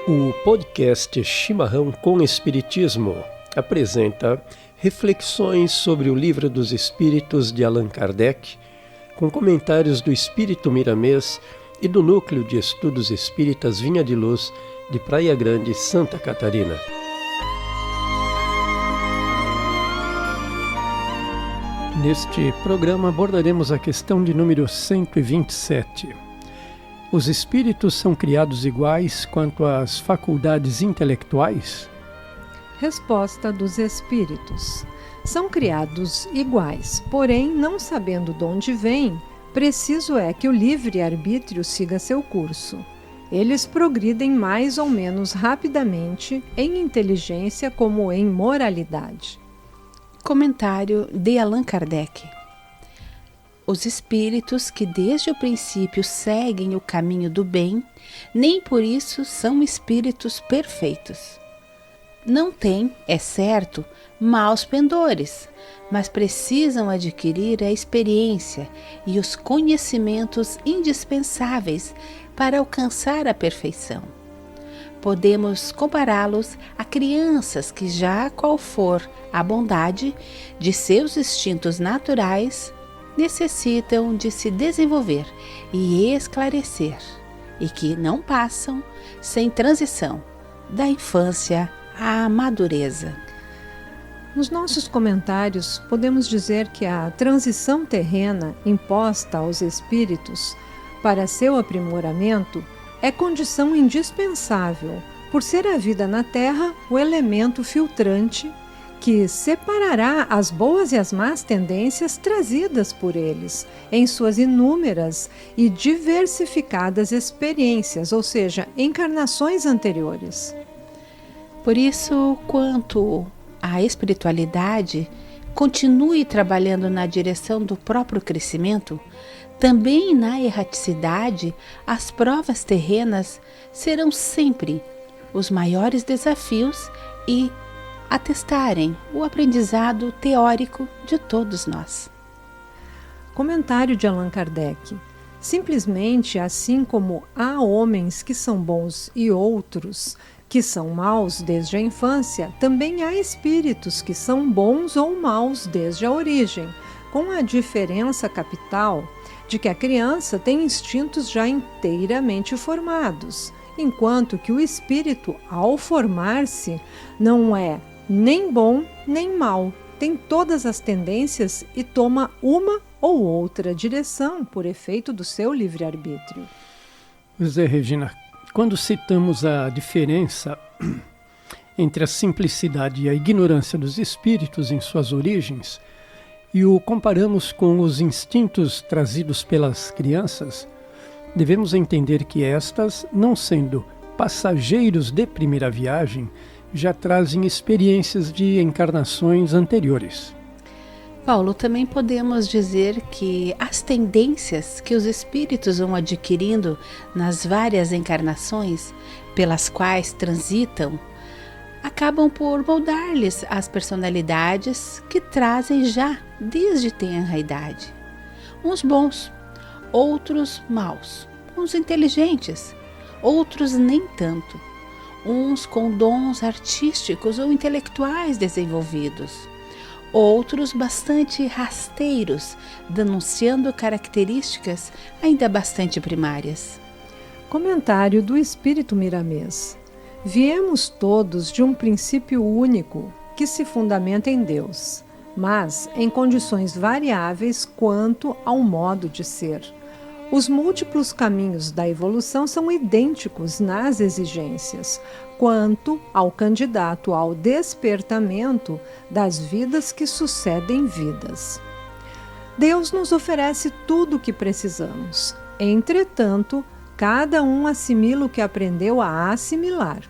O podcast Chimarrão com Espiritismo apresenta reflexões sobre o Livro dos Espíritos de Allan Kardec, com comentários do Espírito Miramês e do Núcleo de Estudos Espíritas Vinha de Luz, de Praia Grande, Santa Catarina. Neste programa abordaremos a questão de número 127. Os espíritos são criados iguais quanto às faculdades intelectuais? Resposta dos espíritos. São criados iguais, porém, não sabendo de onde vêm, preciso é que o livre-arbítrio siga seu curso. Eles progridem mais ou menos rapidamente em inteligência como em moralidade. Comentário de Allan Kardec. Os espíritos que desde o princípio seguem o caminho do bem, nem por isso são espíritos perfeitos. Não têm, é certo, maus pendores, mas precisam adquirir a experiência e os conhecimentos indispensáveis para alcançar a perfeição. Podemos compará-los a crianças que, já qual for a bondade de seus instintos naturais, necessitam de se desenvolver e esclarecer, e que não passam sem transição da infância à madureza. Nos nossos comentários, podemos dizer que a transição terrena imposta aos espíritos para seu aprimoramento é condição indispensável, por ser a vida na Terra o elemento filtrante que separará as boas e as más tendências trazidas por eles em suas inúmeras e diversificadas experiências, ou seja, encarnações anteriores. Por isso, quanto à espiritualidade continue trabalhando na direção do próprio crescimento, também na erraticidade, as provas terrenas serão sempre os maiores desafios e atestarem o aprendizado teórico de todos nós. Comentário de Allan Kardec. Simplesmente, assim como há homens que são bons e outros que são maus desde a infância, também há espíritos que são bons ou maus desde a origem, com a diferença capital de que a criança tem instintos já inteiramente formados, enquanto que o espírito, ao formar-se, não é nem bom nem mal, tem todas as tendências e toma uma ou outra direção por efeito do seu livre-arbítrio. José Regina, quando citamos a diferença entre a simplicidade e a ignorância dos espíritos em suas origens, e o comparamos com os instintos trazidos pelas crianças, devemos entender que estas, não sendo passageiros de primeira viagem, já trazem experiências de encarnações anteriores. Paulo, também podemos dizer que as tendências que os espíritos vão adquirindo nas várias encarnações pelas quais transitam acabam por moldar-lhes as personalidades que trazem já desde tenra idade. Uns bons, outros maus, uns inteligentes, outros nem tanto, uns com dons artísticos ou intelectuais desenvolvidos, outros bastante rasteiros, denunciando características ainda bastante primárias. Comentário do Espírito Miramês. Viemos todos de um princípio único que se fundamenta em Deus, mas em condições variáveis quanto ao modo de ser. Os múltiplos caminhos da evolução são idênticos nas exigências, quanto ao candidato ao despertamento das vidas que sucedem vidas. Deus nos oferece tudo o que precisamos. Entretanto, cada um assimila o que aprendeu a assimilar.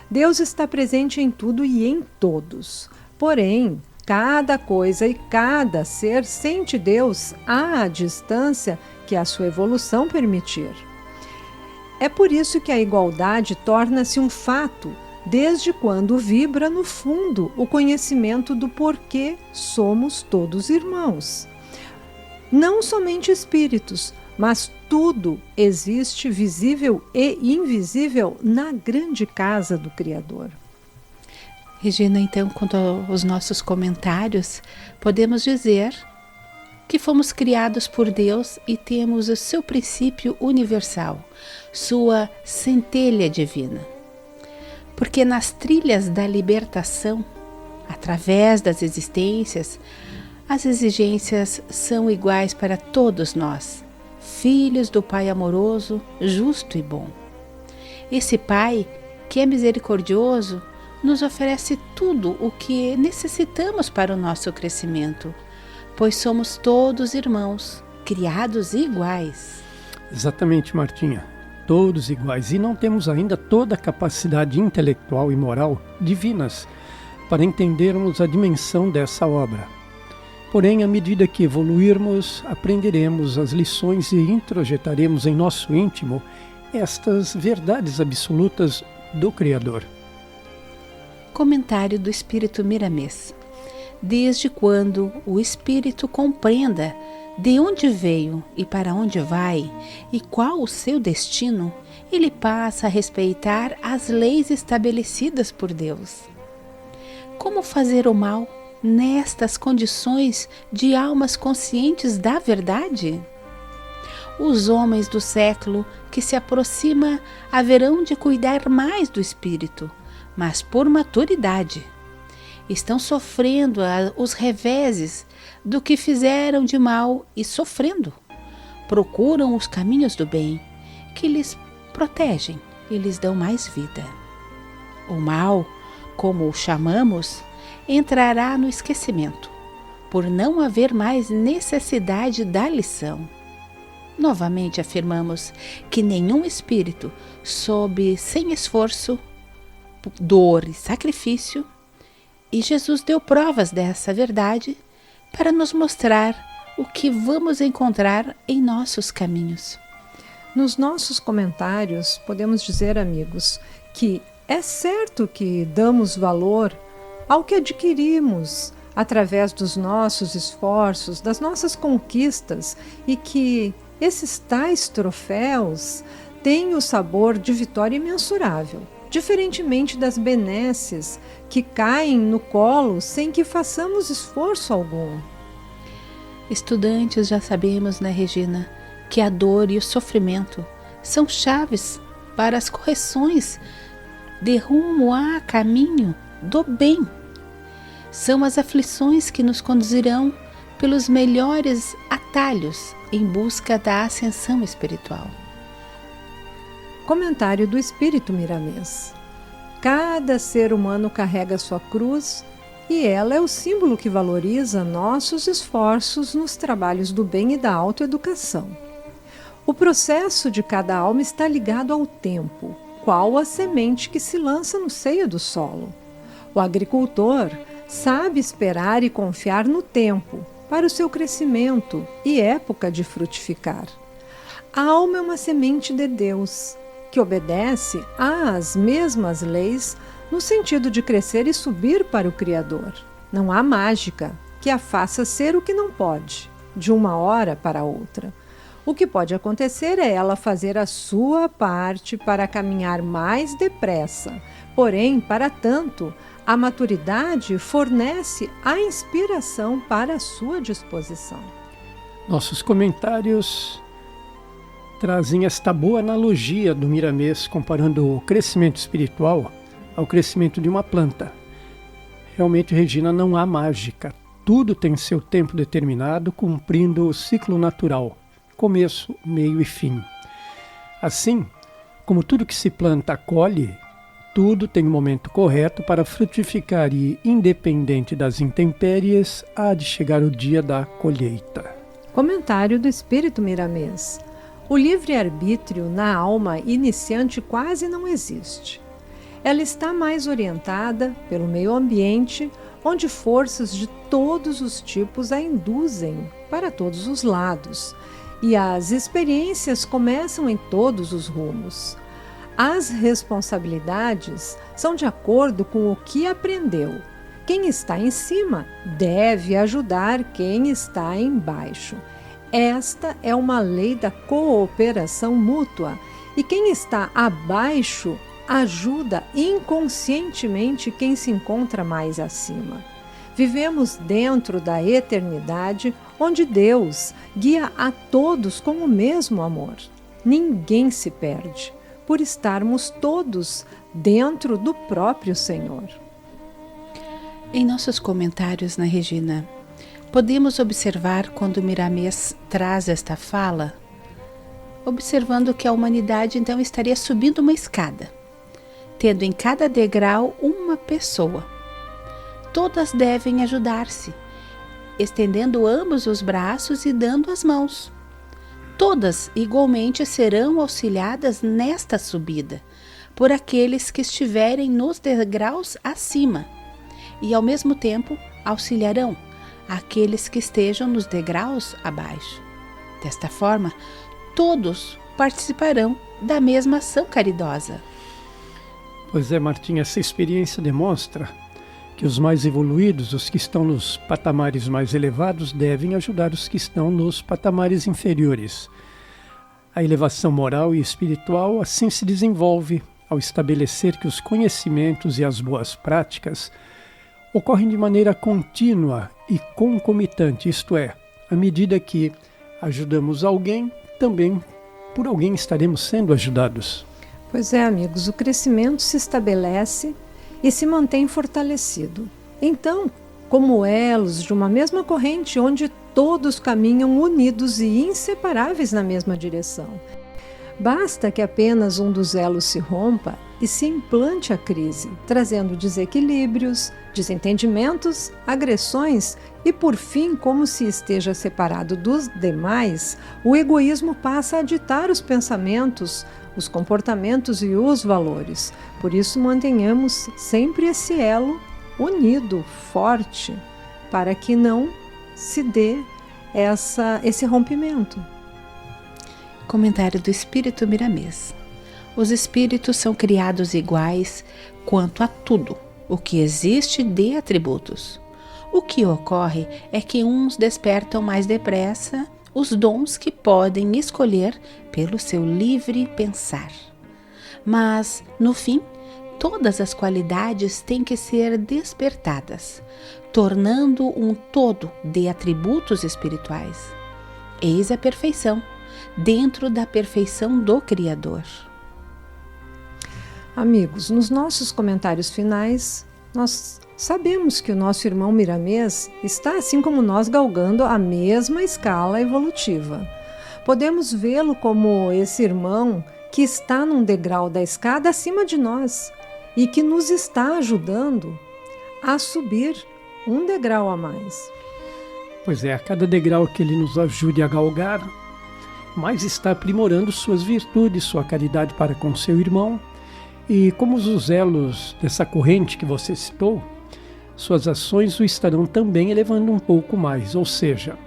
Deus está presente em tudo e em todos. Porém, cada coisa e cada ser sente Deus à distância que a sua evolução permitir. É por isso que a igualdade torna-se um fato, desde quando vibra no fundo o conhecimento do porquê somos todos irmãos. Não somente espíritos, mas tudo existe, visível e invisível, na grande casa do Criador. Regina, então, quanto aos nossos comentários, podemos dizer que fomos criados por Deus e temos o seu princípio universal, sua centelha divina. Porque nas trilhas da libertação, através das existências, as exigências são iguais para todos nós, filhos do Pai amoroso, justo e bom. Esse Pai, que é misericordioso, nos oferece tudo o que necessitamos para o nosso crescimento, pois somos todos irmãos, criados iguais. Exatamente, Martinha. Todos iguais. E não temos ainda toda a capacidade intelectual e moral divinas para entendermos a dimensão dessa obra. Porém, à medida que evoluirmos, aprenderemos as lições e introjetaremos em nosso íntimo estas verdades absolutas do Criador. Comentário do Espírito Miramês. Desde quando o Espírito compreenda de onde veio e para onde vai e qual o seu destino, ele passa a respeitar as leis estabelecidas por Deus. Como fazer o mal nestas condições de almas conscientes da verdade? Os homens do século que se aproxima haverão de cuidar mais do espírito, mas por maturidade. Estão sofrendo os reveses do que fizeram de mal e sofrendo. Procuram os caminhos do bem, que lhes protegem e lhes dão mais vida. O mal, como o chamamos, entrará no esquecimento, por não haver mais necessidade da lição. Novamente afirmamos que nenhum espírito sobe sem esforço, dor e sacrifício, e Jesus deu provas dessa verdade para nos mostrar o que vamos encontrar em nossos caminhos. Nos nossos comentários, podemos dizer, amigos, que é certo que damos valor ao que adquirimos através dos nossos esforços, das nossas conquistas, e que esses tais troféus têm o sabor de vitória imensurável, diferentemente das benesses que caem no colo sem que façamos esforço algum. Estudantes, já sabemos, né, Regina, que a dor e o sofrimento são chaves para as correções de rumo a caminho do bem. São as aflições que nos conduzirão pelos melhores atalhos em busca da ascensão espiritual. Comentário do Espírito Miramês. Cada ser humano carrega sua cruz e ela é o símbolo que valoriza nossos esforços nos trabalhos do bem e da autoeducação. O processo de cada alma está ligado ao tempo, qual a semente que se lança no seio do solo. O agricultor sabe esperar e confiar no tempo para o seu crescimento e época de frutificar. A alma é uma semente de Deus, que obedece às mesmas leis no sentido de crescer e subir para o Criador. Não há mágica que a faça ser o que não pode, de uma hora para outra. O que pode acontecer é ela fazer a sua parte para caminhar mais depressa. Porém, para tanto, a maturidade fornece a inspiração para a sua disposição. Nossos comentários trazem esta boa analogia do Miramês, comparando o crescimento espiritual ao crescimento de uma planta. Realmente, Regina, não há mágica. Tudo tem seu tempo determinado, cumprindo o ciclo natural, começo, meio e fim. Assim, como tudo que se planta colhe, tudo tem o momento correto para frutificar e, independente das intempéries, há de chegar o dia da colheita. Comentário do Espírito Miramês. O livre-arbítrio na alma iniciante quase não existe. Ela está mais orientada pelo meio ambiente, onde forças de todos os tipos a induzem para todos os lados, e as experiências começam em todos os rumos. As responsabilidades são de acordo com o que aprendeu. Quem está em cima deve ajudar quem está embaixo. Esta é uma lei da cooperação mútua e quem está abaixo ajuda inconscientemente quem se encontra mais acima. Vivemos dentro da eternidade, onde Deus guia a todos com o mesmo amor. Ninguém se perde, por estarmos todos dentro do próprio Senhor. Em nossos comentários na Regina, podemos observar quando Miramês traz esta fala, observando que a humanidade então estaria subindo uma escada, tendo em cada degrau uma pessoa. Todas devem ajudar-se, estendendo ambos os braços e dando as mãos. Todas igualmente serão auxiliadas nesta subida, por aqueles que estiverem nos degraus acima, e ao mesmo tempo auxiliarão aqueles que estejam nos degraus abaixo. Desta forma, todos participarão da mesma ação caridosa. Pois é, Martim, essa experiência demonstra que os mais evoluídos, os que estão nos patamares mais elevados, devem ajudar os que estão nos patamares inferiores. A elevação moral e espiritual assim se desenvolve ao estabelecer que os conhecimentos e as boas práticas ocorrem de maneira contínua e concomitante, isto é, à medida que ajudamos alguém, também por alguém estaremos sendo ajudados. Pois é, amigos, o crescimento se estabelece e se mantém fortalecido. Então, como elos de uma mesma corrente onde todos caminham unidos e inseparáveis na mesma direção. Basta que apenas um dos elos se rompa e se implante a crise, trazendo desequilíbrios, desentendimentos, agressões e, por fim, como se esteja separado dos demais, o egoísmo passa a ditar os pensamentos, os comportamentos e os valores. Por isso, mantenhamos sempre esse elo unido, forte, para que não se dê esse rompimento. Comentário do Espírito Miramês. Os espíritos são criados iguais quanto a tudo o que existe de atributos. O que ocorre é que uns despertam mais depressa os dons que podem escolher pelo seu livre pensar. Mas, no fim, todas as qualidades têm que ser despertadas, tornando um todo de atributos espirituais. Eis a perfeição, dentro da perfeição do Criador. Amigos, nos nossos comentários finais, nós sabemos que o nosso irmão Miramês está, assim como nós, galgando a mesma escala evolutiva. Podemos vê-lo como esse irmão que está num degrau da escada acima de nós e que nos está ajudando a subir um degrau a mais. Pois é, a cada degrau que ele nos ajude a galgar, mais está aprimorando suas virtudes, sua caridade para com seu irmão. E como os elos dessa corrente que você citou, suas ações o estarão também elevando um pouco mais, ou seja,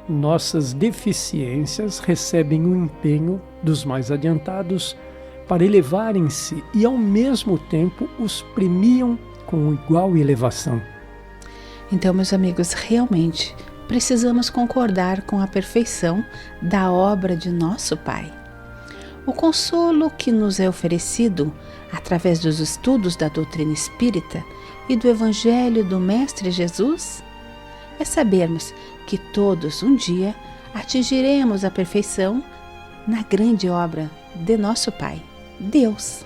nossas deficiências recebem o empenho dos mais adiantados para elevarem-se e ao mesmo tempo os premiam com igual elevação. Então, meus amigos, realmente precisamos concordar com a perfeição da obra de nosso Pai. O consolo que nos é oferecido através dos estudos da doutrina espírita e do Evangelho do Mestre Jesus é sabermos que todos um dia atingiremos a perfeição na grande obra de nosso Pai, Deus.